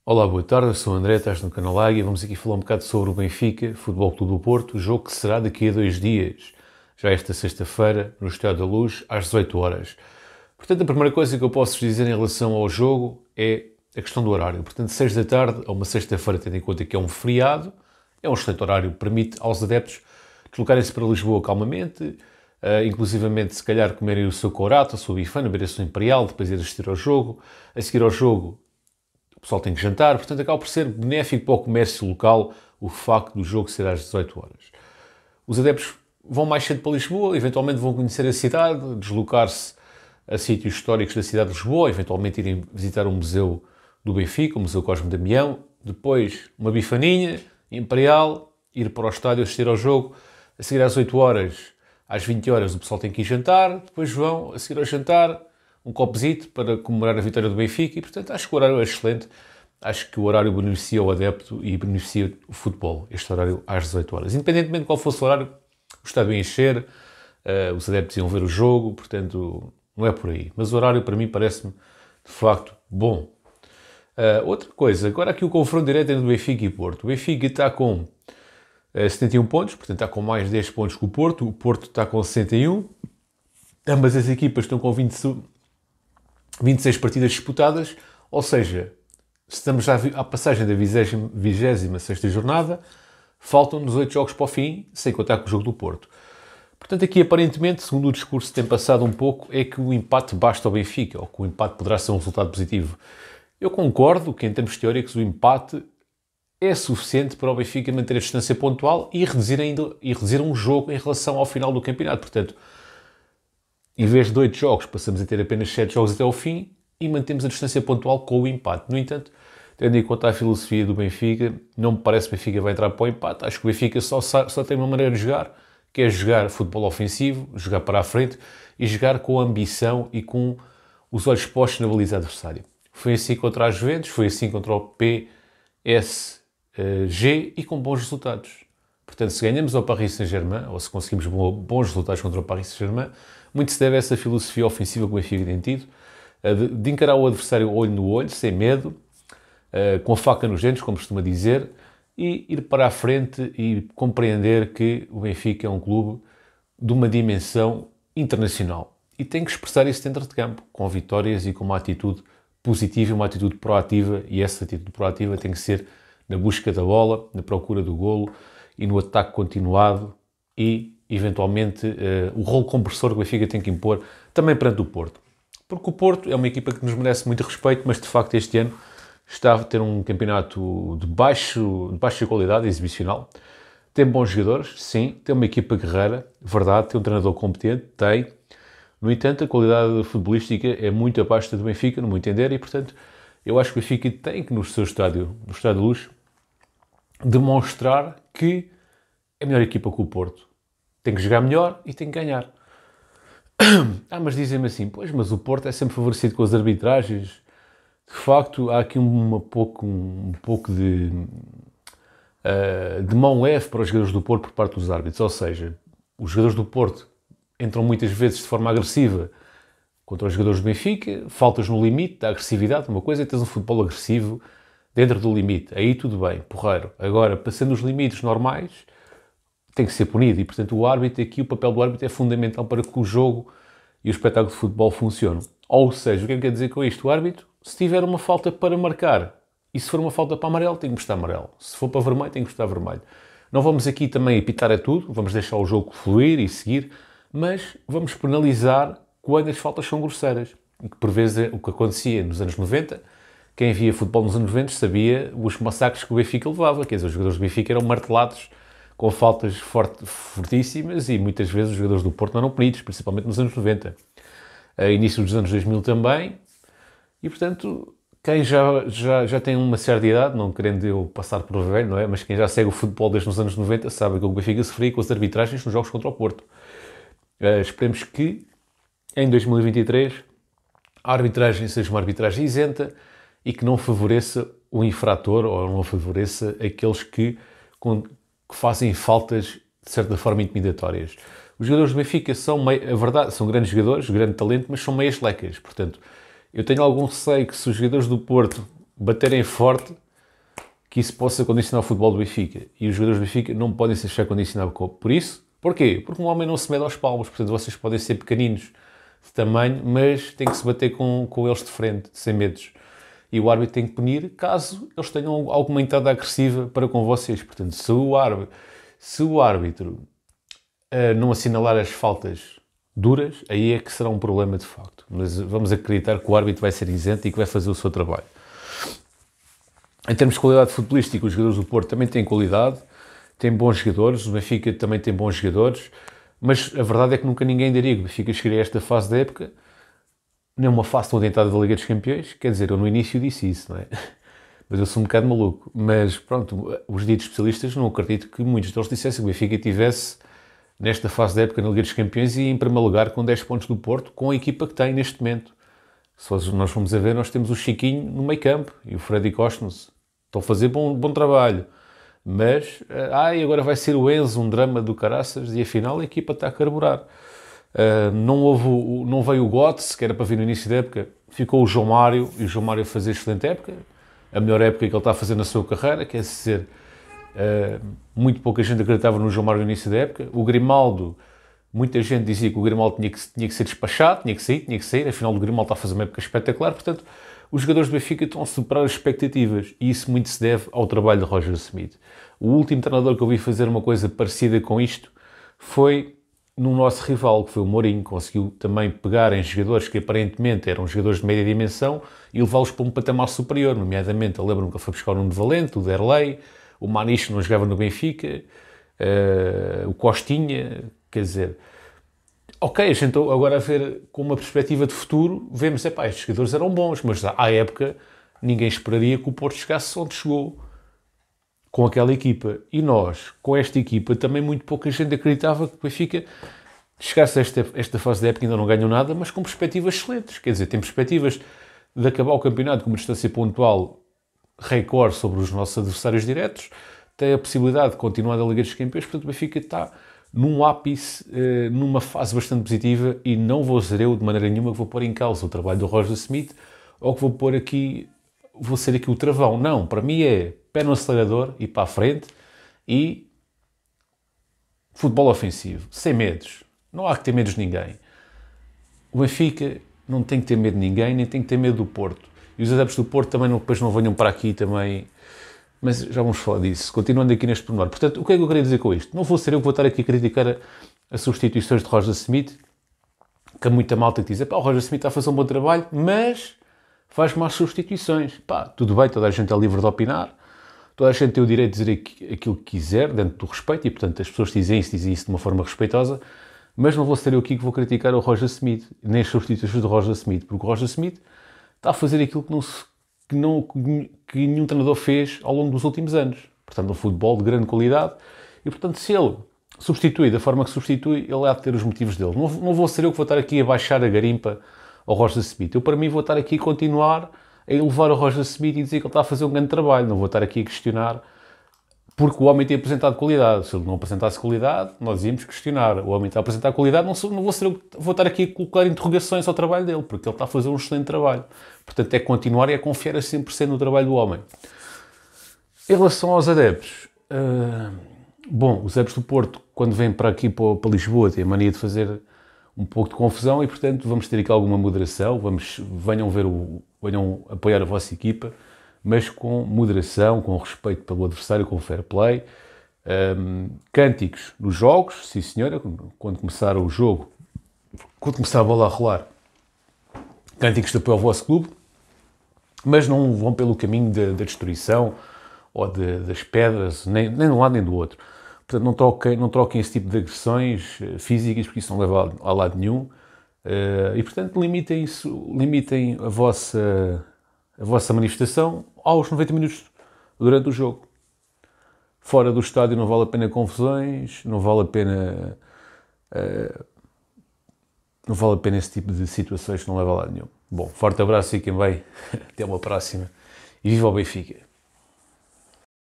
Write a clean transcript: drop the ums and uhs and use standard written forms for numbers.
Olá, boa tarde, eu sou o André, estás no canal Águia. Vamos aqui falar um bocado sobre o Benfica, Futebol Clube do Porto, o jogo que será daqui a 2 dias, já esta sexta-feira, no Estádio da Luz, às 18 horas. Portanto, a primeira coisa que eu posso dizer em relação ao jogo é a questão do horário. Portanto, 6 da tarde, a uma sexta-feira, tendo em conta que é um feriado, é um excelente horário, permite aos adeptos deslocarem-se para Lisboa calmamente, inclusivamente, se calhar, comerem o seu corato, a sua bifana, beber a sua imperial, depois ir assistir ao jogo. A seguir ao jogo, o pessoal tem que jantar, portanto acaba por ser benéfico para o comércio local o facto do jogo ser às 18 horas. Os adeptos vão mais cedo para Lisboa, eventualmente vão conhecer a cidade, deslocar-se a sítios históricos da cidade de Lisboa, eventualmente irem visitar o Museu do Benfica, o Museu Cosme Damião, depois uma bifaninha, imperial, ir para o estádio assistir ao jogo, a seguir às 8 horas, às 20 horas o pessoal tem que ir jantar, depois vão, a seguir ao jantar, um copezito para comemorar a vitória do Benfica e, portanto, acho que o horário é excelente. Acho que o horário beneficia o adepto e beneficia o futebol, este horário às 18 horário. Independentemente de qual fosse o horário, o estádio ia encher, os adeptos iam ver o jogo, portanto, não é por aí. Mas o horário, para mim, parece-me, de facto, bom. Outra coisa, agora aqui o confronto direto entre o Benfica e Porto. O Benfica está com 71 pontos, portanto, está com mais 10 pontos que o Porto está com 61. Ambas as equipas estão com 26 partidas disputadas, ou seja, estamos já à passagem da 26ª jornada, faltam-nos 8 jogos para o fim, sem contar com o jogo do Porto. Portanto, aqui aparentemente, segundo o discurso que tem passado um pouco, é que o empate basta ao Benfica, ou que o empate poderá ser um resultado positivo. Eu concordo que, em termos teóricos, o empate é suficiente para o Benfica manter a distância pontual e reduzir um jogo em relação ao final do campeonato. Portanto, em vez de 8 jogos, passamos a ter apenas 7 jogos até ao fim e mantemos a distância pontual com o empate. No entanto, tendo em conta a filosofia do Benfica, não me parece que o Benfica vai entrar para o empate. Acho que o Benfica só tem uma maneira de jogar, que é jogar futebol ofensivo, jogar para a frente e jogar com ambição e com os olhos postos na baliza adversária. Foi assim contra a Juventus, foi assim contra o PSG e com bons resultados. Portanto, se ganhamos ao Paris Saint-Germain, ou se conseguimos bons resultados contra o Paris Saint-Germain, muito se deve a essa filosofia ofensiva que o Benfica tem tido, de encarar o adversário olho no olho, sem medo, com a faca nos dentes, como costuma dizer, e ir para a frente e compreender que o Benfica é um clube de uma dimensão internacional. E tem que expressar isso dentro de campo, com vitórias e com uma atitude positiva e uma atitude proativa, e essa atitude proativa tem que ser na busca da bola, na procura do golo e no ataque continuado e, eventualmente, o rolo compressor que o Benfica tem que impor também perante o Porto. Porque o Porto é uma equipa que nos merece muito respeito, mas de facto este ano está a ter um campeonato de baixa qualidade exibicional. Tem bons jogadores, sim, tem uma equipa guerreira, verdade, tem um treinador competente, tem. No entanto, a qualidade futebolística é muito abaixo do Benfica, no meu entender, e portanto eu acho que o Benfica tem que, no seu estádio, no Estádio da Luz, demonstrar que é a melhor equipa que o Porto. Tem que jogar melhor e tem que ganhar. Mas dizem-me assim, pois, mas o Porto é sempre favorecido com as arbitragens. De facto, há aqui um pouco de mão leve para os jogadores do Porto por parte dos árbitros. Ou seja, os jogadores do Porto entram muitas vezes de forma agressiva contra os jogadores do Benfica, faltas no limite da agressividade. Uma coisa é teres um futebol agressivo dentro do limite. Aí tudo bem, porreiro. Agora, passando os limites normais, tem que ser punido. E, portanto, o árbitro aqui, o papel do árbitro é fundamental para que o jogo e o espetáculo de futebol funcionem. Ou seja, o que é que quer dizer com isto? O árbitro, se tiver uma falta para marcar e se for uma falta para amarelo, tem que mostrar amarelo. Se for para vermelho, tem que mostrar vermelho. Não vamos aqui também apitar a tudo, vamos deixar o jogo fluir e seguir, mas vamos penalizar quando as faltas são grosseiras. E que, por vezes, é o que acontecia nos anos 90. Quem via futebol nos anos 90 sabia os massacres que o Benfica levava. Quer dizer, os jogadores do Benfica eram martelados com faltas fortíssimas e muitas vezes os jogadores do Porto não eram punidos, principalmente nos anos 90. Início dos anos 2000 também. E, portanto, quem já tem uma certa idade, não querendo eu passar por velho, não é? Mas quem já segue o futebol desde os anos 90 sabe que o Benfica sofria com as arbitragens nos jogos contra o Porto. Esperemos que, em 2023, a arbitragem seja uma arbitragem isenta e que não favoreça o infrator ou não favoreça aqueles que fazem faltas de certa forma intimidatórias. Os jogadores do Benfica são, a verdade, são grandes jogadores, grande talento, mas são meias lecas. Portanto, eu tenho algum receio que se os jogadores do Porto baterem forte que isso possa condicionar o futebol do Benfica. E os jogadores do Benfica não podem se deixar condicionar por isso. Porquê? Porque um homem não se mede aos palmos. Portanto, vocês podem ser pequeninos de tamanho, mas tem que se bater com eles de frente, sem medos. E o árbitro tem que punir caso eles tenham alguma entrada agressiva para com vocês. Portanto, se o árbitro não assinalar as faltas duras, aí é que será um problema de facto. Mas vamos acreditar que o árbitro vai ser isento e que vai fazer o seu trabalho. Em termos de qualidade futebolística, os jogadores do Porto também têm qualidade, têm bons jogadores, o Benfica também tem bons jogadores, mas a verdade é que nunca ninguém diria que o Benfica chegaria a esta fase da época, nem uma fase tão adiantada da Liga dos Campeões. Quer dizer, eu no início disse isso, não é? Mas eu sou um bocado maluco. Mas pronto, os ditos especialistas não acredito que muitos deles dissessem que o Benfica estivesse nesta fase da época na Liga dos Campeões e em primeiro lugar com 10 pontos do Porto, com a equipa que tem neste momento. Se nós formos a ver, nós temos o Chiquinho no meio campo e o Freddy Cosnos. Estão a fazer bom trabalho. Mas, agora vai ser o Enzo, um drama do caraças, e afinal a equipa está a carburar. Não veio o Götze, que era para vir no início da época, ficou o João Mário, e o João Mário a fazer excelente época, a melhor época que ele está a fazer na sua carreira, quer dizer, muito pouca gente acreditava no João Mário no início da época. O Grimaldo, muita gente dizia que o Grimaldo tinha que ser despachado, tinha que sair, afinal o Grimaldo está a fazer uma época espetacular, portanto, os jogadores do Benfica estão a superar as expectativas, e isso muito se deve ao trabalho de Roger Schmidt. O último treinador que eu vi fazer uma coisa parecida com isto foi no nosso rival, que foi o Mourinho. Conseguiu também pegar em jogadores que aparentemente eram jogadores de média dimensão e levá-los para um patamar superior, nomeadamente, eu lembro-me que ele foi buscar o Nuno Valente, o Derlei, o Maniche não jogava no Benfica, o Costinha, quer dizer... Ok, a gente agora a ver com uma perspectiva de futuro, vemos, estes jogadores eram bons, mas à época ninguém esperaria que o Porto chegasse onde chegou com aquela equipa. E nós, com esta equipa, também muito pouca gente acreditava que o Benfica chegasse a esta fase da época e ainda não ganhou nada, mas com perspectivas excelentes. Quer dizer, tem perspectivas de acabar o campeonato com uma distância pontual recorde sobre os nossos adversários diretos, tem a possibilidade de continuar na Liga dos Campeões, portanto o Benfica está num ápice, numa fase bastante positiva, e não vou ser eu de maneira nenhuma que vou pôr em causa o trabalho do Roger Schmidt ou que vou ser aqui o travão. Não, para mim é pé no acelerador e para a frente e futebol ofensivo, sem medos. Não há que ter medos de ninguém. O Benfica não tem que ter medo de ninguém, nem tem que ter medo do Porto. E os adeptos do Porto também depois não venham para aqui também. Mas já vamos falar disso. Continuando aqui neste pormenor. Portanto, o que é que eu queria dizer com isto? Não vou ser eu que vou estar aqui a criticar as substituições de Roger Schmidt, que há muita malta que diz, o Roger Schmidt está a fazer um bom trabalho, mas faz más substituições. Tudo bem, toda a gente é livre de opinar, toda a gente tem o direito de dizer aquilo que quiser, dentro do respeito, e portanto as pessoas dizem isso de uma forma respeitosa, mas não vou ser eu aqui que vou criticar o Roger Schmidt, nem as substituições do Roger Schmidt, porque o Roger Schmidt está a fazer aquilo que nenhum treinador fez ao longo dos últimos anos. Portanto, um futebol de grande qualidade. E, portanto, se ele substitui da forma que substitui, ele há de ter os motivos dele. Não vou ser eu que vou estar aqui a baixar a garimpa ao Roger Schmidt. Eu, para mim, vou estar aqui a continuar a elevar o Roger Schmidt e dizer que ele está a fazer um grande trabalho. Não vou estar aqui a questionar, porque o homem tem apresentado qualidade. Se ele não apresentasse qualidade, nós íamos questionar. O homem está a apresentar qualidade, não vou ser eu que vou estar aqui a colocar interrogações ao trabalho dele, porque ele está a fazer um excelente trabalho. Portanto, é continuar e é confiar a 100% no trabalho do homem. Em relação aos adeptos, os adeptos do Porto, quando vêm para aqui, para Lisboa, têm a mania de fazer um pouco de confusão e, portanto, vamos ter aqui alguma moderação, venham apoiar a vossa equipa, mas com moderação, com respeito pelo adversário, com fair play. Cânticos nos jogos, sim senhora, quando começar o jogo, quando começar a bola a rolar, cânticos de apoio ao vosso clube, mas não vão pelo caminho da destruição ou das pedras, nem de um lado nem do outro. Portanto, não troquem esse tipo de agressões físicas, porque isso não leva a lado nenhum. E, portanto, limitem a vossa manifestação aos 90 minutos durante o jogo. Fora do estádio não vale a pena confusões, não vale a pena esse tipo de situações que não leva a lado nenhum. Bom, forte abraço, fiquem bem, até uma próxima e viva o Benfica!